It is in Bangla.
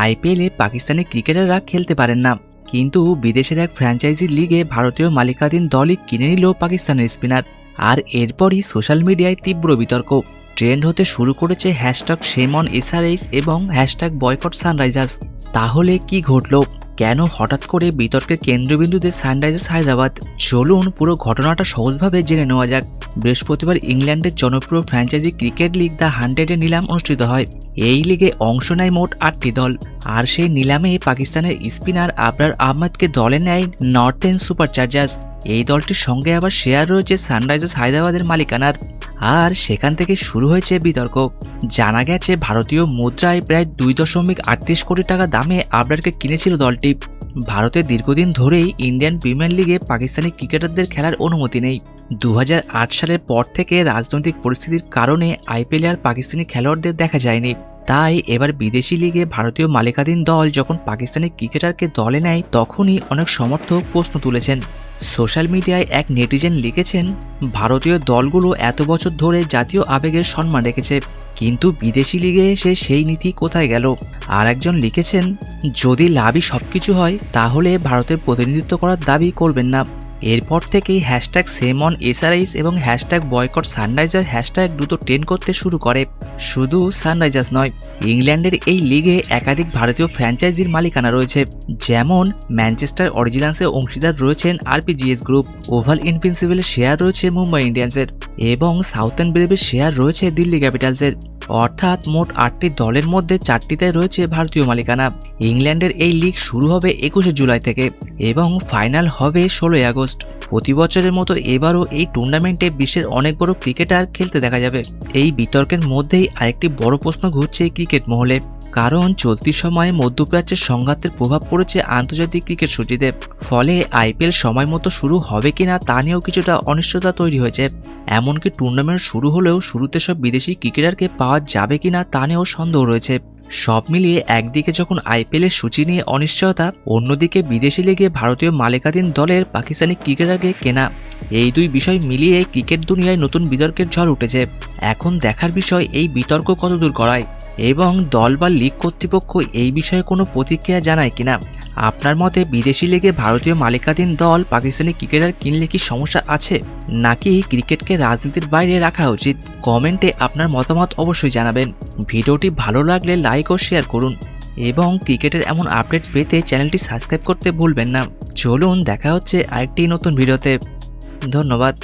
আইপিএলে পাকিস্তানি ক্রিকেটাররা খেলতে পারেন না, কিন্তু বিদেশের এক ফ্র্যাঞ্চাইজি লিগে ভারতীয় মালিকাধীন দলই কিনে নিল পাকিস্তানের স্পিনার। আর এরপরই সোশ্যাল মিডিয়ায় তীব্র বিতর্ক ট্রেন্ড হতে শুরু করেছে হ্যাশট্যাগ শেম অন এসআরএইচ এবং হ্যাশট্যাগ বয়কট সানরাইজার্স। তাহলে কি ঘটল? কেন হঠাৎ করে বিতর্কের কেন্দ্রবিন্দুতে সানরাইজার্স হায়দ্রাবাদ? চলুন পুরো ঘটনাটা সহজভাবে জেনে নেওয়া যাক। বৃহস্পতিবার ইংল্যান্ডের জনপ্রিয় ফ্র্যাঞ্চাইজি ক্রিকেট লিগ দ্য 100-এর নিলাম অনুষ্ঠিত হয়। এই লিগে অংশ নেয় মোট 8টি দল, আর সেই নিলামে পাকিস্তানের স্পিনার আবরার আহমেদকে দলে নেয় নর্থেন সুপারচার্জার্স। এই দলটির সঙ্গে আবার শেয়ার রয়েছে সানরাইজার্স হায়দ্রাবাদের মালিকানার। আর সেখান থেকে শুরু হয়েছে বিতর্ক। জানা গেছে ভারতীয় মুদ্রায় প্রায় 2.38 কোটি টাকা দামে আবরারকে কিনেছিল দলটি। ভারতে দীর্ঘদিন ধরেই ইন্ডিয়ান প্রিমিয়ার লিগে পাকিস্তানি ক্রিকেটারদের খেলার অনুমতি নেই। 2008 সালের পর থেকে রাজনৈতিক পরিস্থিতির কারণে আইপিএলে আর পাকিস্তানি খেলোয়াড়দের দেখা যায়নি। তাই এবার বিদেশি লিগে ভারতীয় মালিকাধীন দল যখন পাকিস্তানি ক্রিকেটারকে দলে নেয়, তখনই অনেক সমর্থক প্রশ্ন তুলেছেন। সোশ্যাল মিডিয়ায় এক নেটিজেন লিখেছেন, ভারতীয় দলগুলো এত বছর ধরে জাতীয় আবেগের সম্মান রেখেছে, কিন্তু বিদেশি লিগে এসে সেই নীতি কোথায় গেল? আর একজন লিখেছেন, যদি লাভই সবকিছু হয় তাহলে ভারতের প্রতিনিধিত্ব করার দাবি করবেন না। এরপর থেকেই হ্যাশট্যাগ সেম অন এসআরএইচ এবং হ্যাশট্যাগ বয়কট সানরাইজার্স হ্যাশট্যাগ দ্রুত ট্রেন্ড করতে শুরু করে। শুধু সানরাইজার্স নয়, ইংল্যান্ডের এই লিগে একাধিক ভারতীয় ফ্র্যাঞ্চাইজির মালিকানা রয়েছে। যেমন ম্যানচেস্টার অরিজিনালসের অংশীদার রয়েছেন আরপিজিএস গ্রুপ, ওভাল ইনভিনসিবলের শেয়ার রয়েছে মুম্বাই ইন্ডিয়ান্সের এবং সাউথার্ন ব্রেভের শেয়ার রয়েছে দিল্লি ক্যাপিটালসের। অর্থাৎ মোট 8টি দলের মধ্যে 4টিতে রয়েছে ভারতীয় মালিকানা। ইংল্যান্ডের এই লিগ শুরু হবে 21শে জুলাই থেকে এবং ফাইনাল হবে 16ই আগস্ট। প্রতি বছরের মতো এবারও এই টুর্নামেন্টে বিশ্বের অনেক বড় ক্রিকেটার খেলতে দেখা যাবে। এই বিতর্কের মধ্যেই আরেকটি বড় প্রশ্ন ঘুরছে ক্রিকেট মহলে, কারণ চলতি সময়ে মধ্যপ্রাচ্যের সংঘাতের প্রভাব পড়েছে আন্তর্জাতিক ক্রিকেট সূচিতে। ফলে আইপিএল সময় মতো শুরু হবে কিনা তা নিয়েও কিছুটা অনিশ্চয়তা তৈরি হয়েছে। এমনকি টুর্নামেন্ট শুরু হলেও শুরুতে সব বিদেশি ক্রিকেটারকে পাওয়া যাবে কিনা তা নিয়েও সন্দেহ রয়েছে। সব মিলিয়ে একদিকে যখন আইপিএলের সূচি নিয়ে অনিশ্চয়তা, অন্যদিকে বিদেশি লিগে ভারতীয় মালিকাধীন দলের পাকিস্তানি ক্রিকেটারকে কেনা, এই দুই বিষয় মিলিয়ে ক্রিকেট দুনিয়ায় নতুন বিতর্কের ঝড় উঠেছে। এখন দেখার বিষয় এই বিতর্ক কতদূর গড়ায় এবং দল বা লিগ কর্তৃপক্ষ এই বিষয়ে কোনো প্রতিক্রিয়া জানায় কিনা। আপনার মতে বিদেশি লিগে ভারতীয় মালিকাধীন দল পাকিস্তানি ক্রিকেটার কিনলে কি সমস্যা আছে, নাকি ক্রিকেটকে রাজনীতির বাইরে রাখা উচিত? কমেন্টে আপনার মতামত অবশ্যই জানাবেন। ভিডিওটি ভালো লাগলে লাইক ও শেয়ার করুন এবং ক্রিকেটের এমন আপডেট পেতে চ্যানেলটি সাবস্ক্রাইব করতে ভুলবেন না। চলুন দেখা হচ্ছে আরেকটি নতুন ভিডিওতে। ধন্যবাদ।